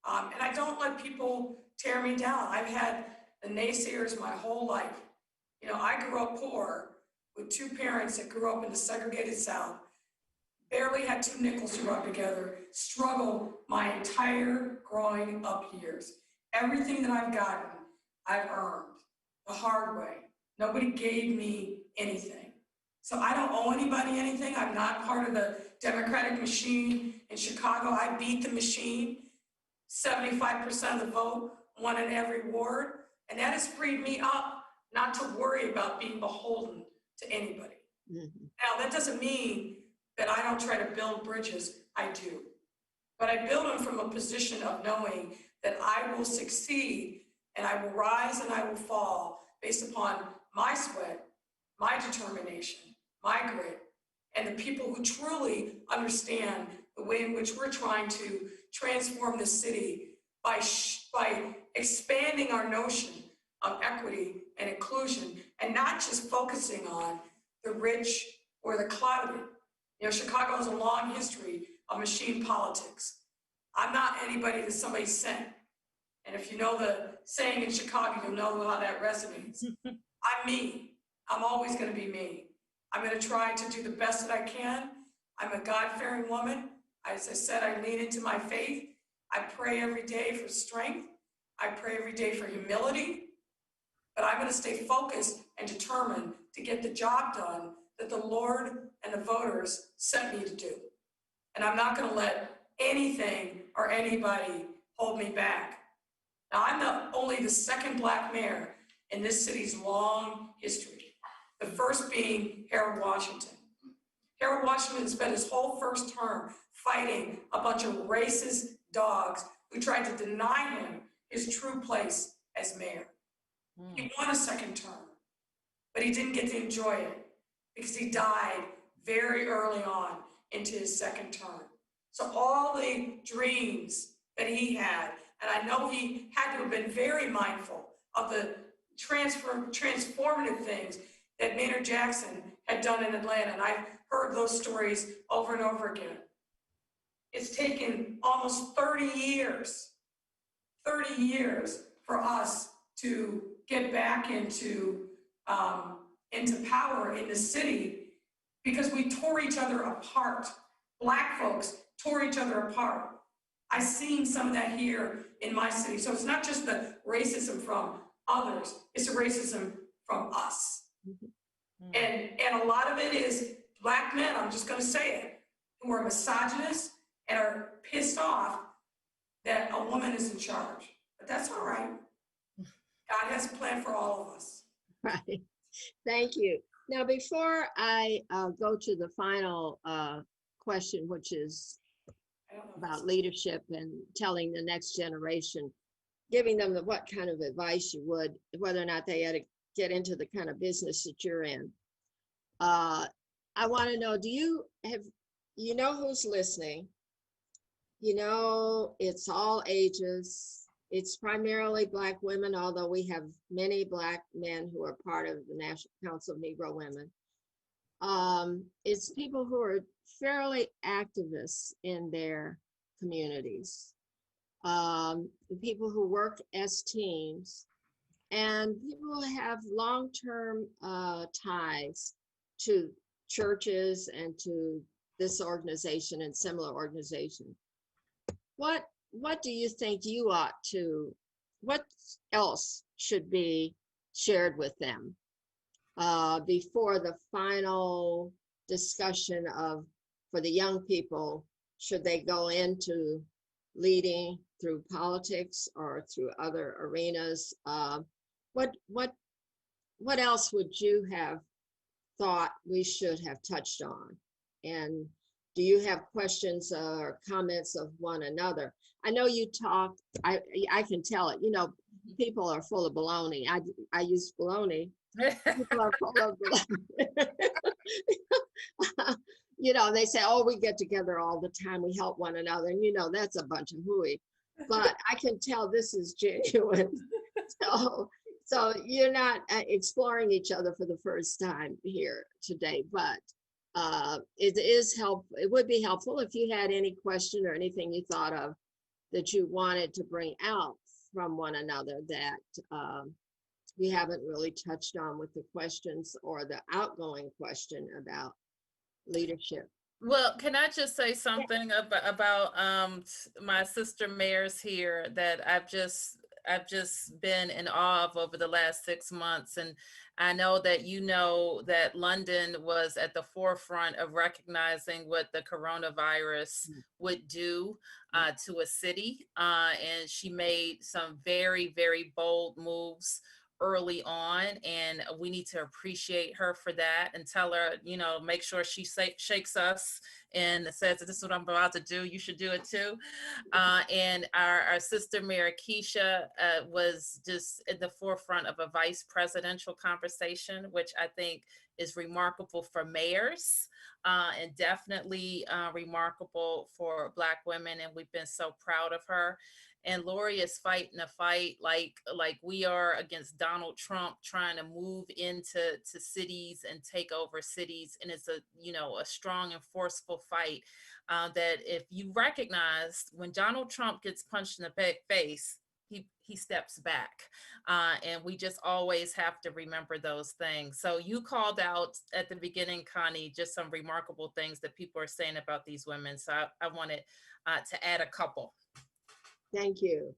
and I don't let people tear me down. I've had the naysayers my whole life. You know, I grew up poor with two parents that grew up in the segregated South, barely had 2 nickels to rub together, struggled my entire growing up years. Everything that I've gotten, I've earned the hard way. Nobody gave me anything. So I don't owe anybody anything. I'm not part of the Democratic machine in Chicago. I beat the machine. 75% of the vote, won in every ward. And that has freed me up not to worry about being beholden to anybody. Now, that doesn't mean that I don't try to build bridges. I do. But I build them from a position of knowing that I will succeed and I will rise and I will fall based upon my sweat, my determination, my grit, and the people who truly understand the way in which we're trying to transform the city by expanding our notion of equity and inclusion and not just focusing on the rich or the clouded. You know, Chicago has a long history of machine politics. I'm not anybody that somebody sent. And if you know the saying in Chicago, you'll know how that resonates. I'm me. I'm always going to be me. I'm going to try to do the best that I can, I'm a God-fearing woman. As I said, I lean into my faith. I pray every day for strength. I pray every day for humility. But I'm going to stay focused and determined to get the job done that the Lord and the voters sent me to do. And I'm not going to let anything or anybody hold me back. Now, I'm only the second Black mayor in this city's long history, the first being Harold Washington. Harold Washington spent his whole first term fighting a bunch of racist dogs who tried to deny him his true place as mayor. He won a second term, but he didn't get to enjoy it because he died very early on into his second term. So all the dreams that he had, and I know he had to have been very mindful of the transformative things that Maynard Jackson had done in Atlanta, and I've heard those stories over and over again. It's taken almost 30 years for us to get back into power in the city because we tore each other apart. Black folks tore each other apart. I've seen some of that here in my city. So it's not just the racism from others, it's the racism from us. And a lot of it is Black men, I'm just gonna say it, who are misogynist and are pissed off that a woman is in charge. But that's all right. God has a plan for all of us. Right. Thank you. Now, before I go to the final question, which is about leadership and telling the next generation, giving them what kind of advice you would, whether or not they had to get into the kind of business that you're in. I want to know, you know who's listening? You know, it's all ages. It's primarily Black women, although we have many Black men who are part of the National Council of Negro Women. It's people who are fairly activists in their communities, people who work as teams, and people who have long-term ties to churches and to this organization and similar organizations. What do you think what else should be shared with them before the final discussion for the young people, should they go into leading through politics or through other arenas? What else would you have thought we should have touched on? And do you have questions or comments of one another? I know you talk, I can tell it, people are full of baloney. I use baloney. People are full of baloney. They say, oh, we get together all the time. We help one another. And that's a bunch of hooey. But I can tell this is genuine. So you're not exploring each other for the first time here today, but it would be helpful if you had any question or anything you thought of that you wanted to bring out from one another that we haven't really touched on with the questions or the outgoing question about leadership. Well, can I just say something about my sister mayors here that I've just been in awe of over the last 6 months. And I know that London was at the forefront of recognizing what the coronavirus would do to a city. And she made some very, very bold moves early on, and we need to appreciate her for that and tell her, make sure she shakes us and says, this is what I'm about to do, you should do it too. And our sister Mayor Keisha was just at the forefront of a vice presidential conversation, which I think is remarkable for mayors and definitely remarkable for Black women. And we've been so proud of her. And Lori is fighting a fight like we are against Donald Trump, trying to move into cities and take over cities. And it's a strong and forceful fight that if you recognize when Donald Trump gets punched in the face, he steps back. And we just always have to remember those things. So you called out at the beginning, Connie, just some remarkable things that people are saying about these women. So I wanted to add a couple. Thank you.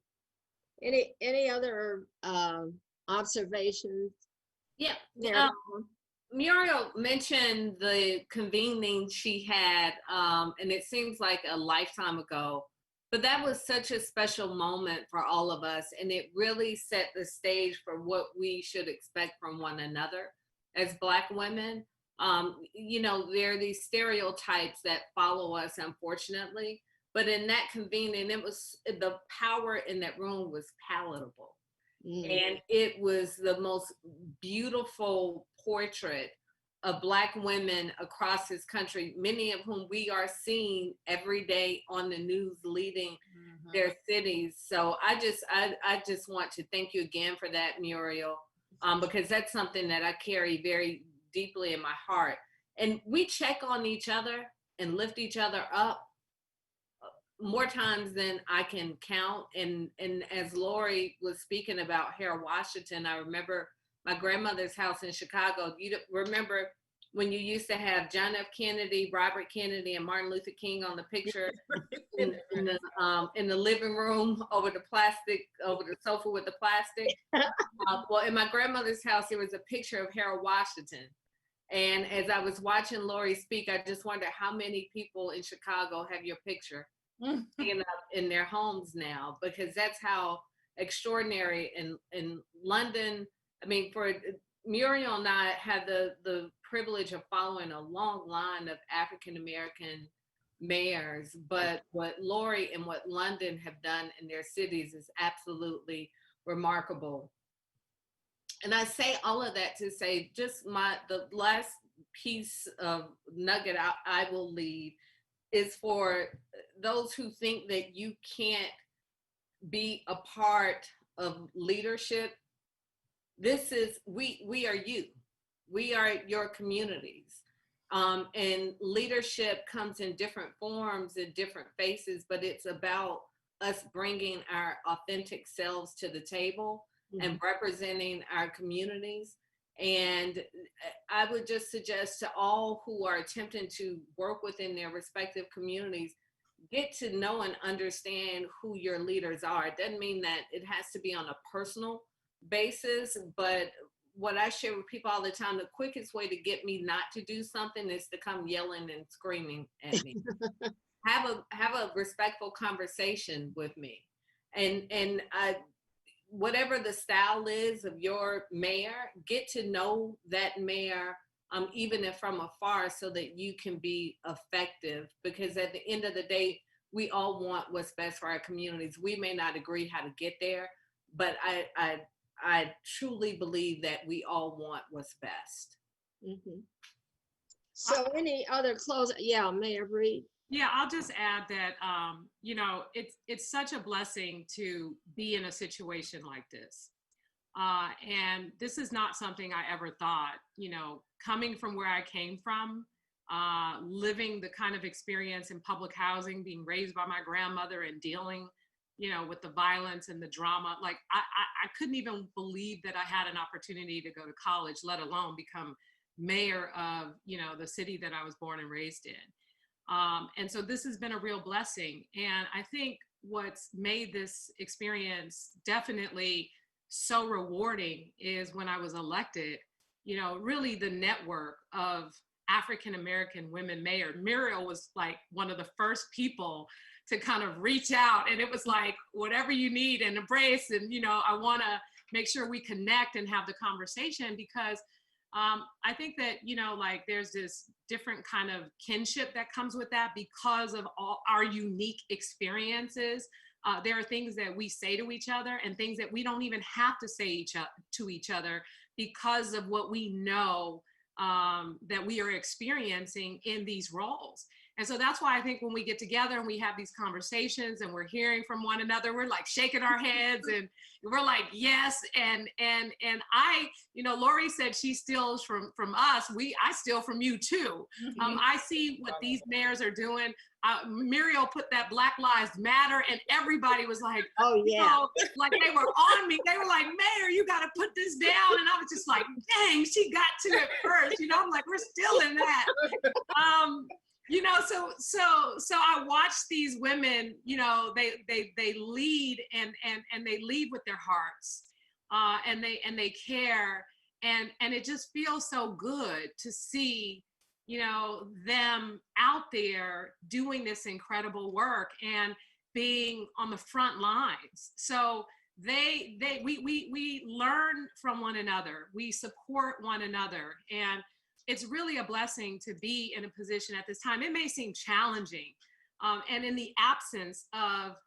Any other observations? Yeah. Yeah. Muriel mentioned the convening she had, and it seems like a lifetime ago, but that was such a special moment for all of us. And it really set the stage for what we should expect from one another as Black women. You know, there are these stereotypes that follow us, unfortunately, but in that convening, it was, the power in that room was palatable. And it was the most beautiful portrait of Black women across this country, many of whom we are seeing every day on the news leading their cities. So I just want to thank you again for that, Muriel, because that's something that I carry very deeply in my heart. And we check on each other and lift each other up more times than I can count. And as Lori was speaking about Harold Washington, I remember my grandmother's house in Chicago. You remember when you used to have John F. Kennedy, Robert Kennedy, and Martin Luther King on the picture in the living room over the sofa with the plastic? Well, in my grandmother's house, there was a picture of Harold Washington. And as I was watching Lori speak, I just wonder how many people in Chicago have your picture hanging up in their homes now, because that's how extraordinary. In London, I mean, for Muriel and I had the privilege of following a long line of African-American mayors, but what Lori and what London have done in their cities is absolutely remarkable. And I say all of that to say, just the last piece of nugget I will leave is for those who think that you can't be a part of leadership. This is, we are you. We are your communities. And leadership comes in different forms and different faces, but it's about us bringing our authentic selves to the table and representing our communities. And I would just suggest to all who are attempting to work within their respective communities, get to know and understand who your leaders are. It doesn't mean that it has to be on a personal basis, but what I share with people all the time, the quickest way to get me not to do something is to come yelling and screaming at me. Have a respectful conversation with me. And whatever the style is of your mayor, get to know that mayor, even if from afar, so that you can be effective. Because at the end of the day, we all want what's best for our communities. We may not agree how to get there, but I truly believe that we all want what's best. So any other close? Yeah, Mayor Breed. Yeah, I'll just add that, you know, it's such a blessing to be in a situation like this. And this is not something I ever thought, you know, coming from where I came from, living the kind of experience in public housing, being raised by my grandmother and dealing, you know, with the violence and the drama. Like I couldn't even believe that I had an opportunity to go to college, let alone become mayor of, you know, the city that I was born and raised in. And so this has been a real blessing. And I think what's made this experience definitely so rewarding is when I was elected, you know, really the network of African-American women mayor. Muriel was like one of the first people to kind of reach out, and it was like, whatever you need and embrace. And, you know, I want to make sure we connect and have the conversation, because I think that, you know, like there's this different kind of kinship that comes with that because of all our unique experiences. There are things that we say to each other and things that we don't even have to say to each other because of what we know that we are experiencing in these roles. And so that's why I think when we get together and we have these conversations and we're hearing from one another, we're like shaking our heads and we're like, yes. And I, Lori said she steals from us. I steal from you too. I see what these mayors are doing. Muriel put that Black Lives Matter and everybody was like, Oh, yeah. like they were on me. They were like, Mayor, you got to put this down. And I was just like, dang, she got to it first. I'm like, we're still in that. So I watch these women, they lead and they lead with their hearts, and they care, and it just feels so good to see, them out there doing this incredible work and being on the front lines. So we learn from one another, we support one another, and it's really a blessing to be in a position at this time. It may seem challenging, and in the absence of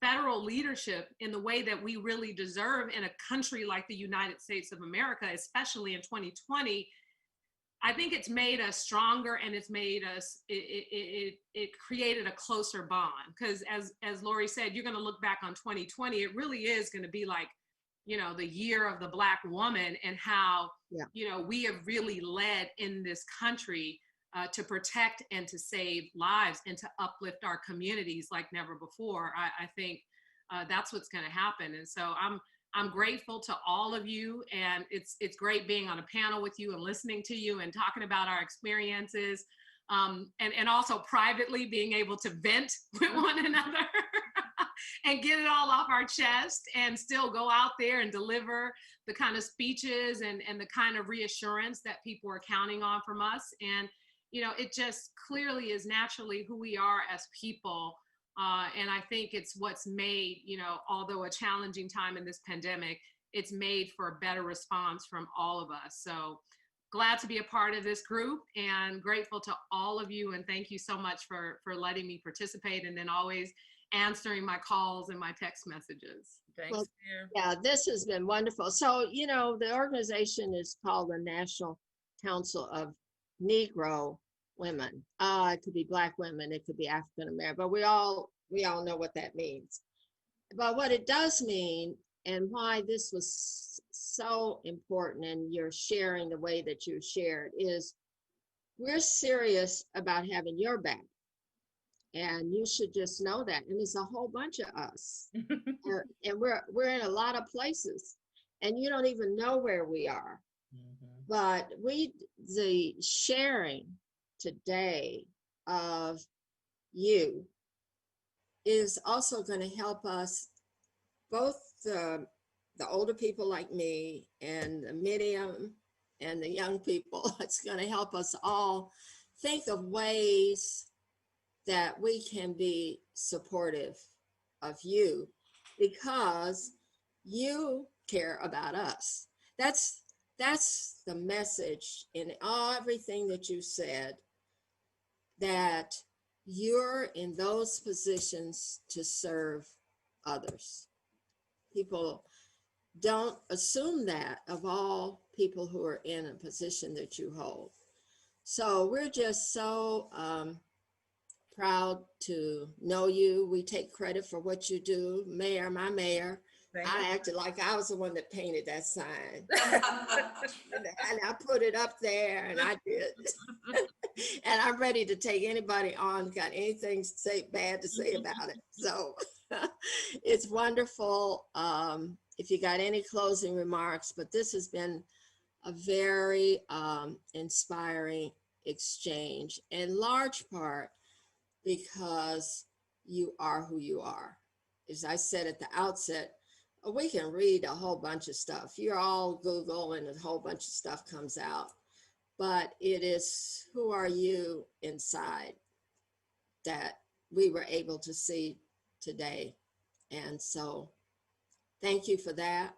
federal leadership in the way that we really deserve in a country like the United States of America, especially in 2020, I think it's made us stronger, and it's made us, it created a closer bond. Because as Lori said, you're gonna look back on 2020, it really is gonna be like, the year of the Black woman, and how, we have really led in this country to protect and to save lives and to uplift our communities like never before. I think that's what's going to happen. And so I'm grateful to all of you, and it's great being on a panel with you and listening to you and talking about our experiences, and also privately being able to vent with one another. And get it all off our chest and still go out there and deliver the kind of speeches and the kind of reassurance that people are counting on from us. And, it just clearly is naturally who we are as people. And I think it's what's made, although a challenging time in this pandemic, it's made for a better response from all of us. So glad to be a part of this group and grateful to all of you. And thank you so much for letting me participate, and then always answering my calls and my text messages. Thanks, Well, Mayor. Yeah, this has been wonderful. So, the organization is called the National Council of Negro Women. It could be Black women, it could be African American, but we all know what that means. But what it does mean, and why this was so important, and you're sharing the way that you shared, is we're serious about having your back. And you should just know that. And it's a whole bunch of us. And we're in a lot of places, and you don't even know where we are. But the sharing today of you is also going to help us, both the older people like me and the medium and the young people. It's going to help us all think of ways that we can be supportive of you, because you care about us. That's the message in everything that you said, that you're in those positions to serve others. People don't assume that of all people who are in a position that you hold. So we're just so proud to know you. We take credit for what you do. Mayor, my mayor, I acted like I was the one that painted that sign. And I put it up there, and I did. And I'm ready to take anybody on, got anything bad to say about it. So it's wonderful. If you got any closing remarks, but this has been a very inspiring exchange, in large part because you are who you are. As I said at the outset, we can read a whole bunch of stuff. You're all Google and a whole bunch of stuff comes out, but it is who are you inside that we were able to see today. And so thank you for that.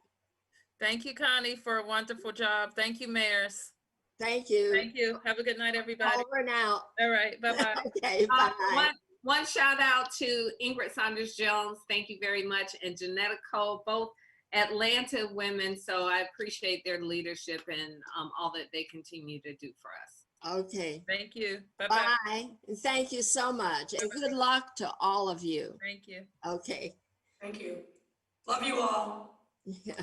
Thank you, Connie, for a wonderful job. Thank you, mayors. Thank you. Thank you. Have a good night, everybody. Over and out. All right. Bye-bye. Okay, bye. One shout out to Ingrid Saunders Jones. Thank you very much. And Janetta Cole, both Atlanta women. So I appreciate their leadership and all that they continue to do for us. Okay, Thank you. Bye-bye. bye. And thank you so much. And good luck to all of you. Thank you. Okay. Thank you. Love you all. Yeah.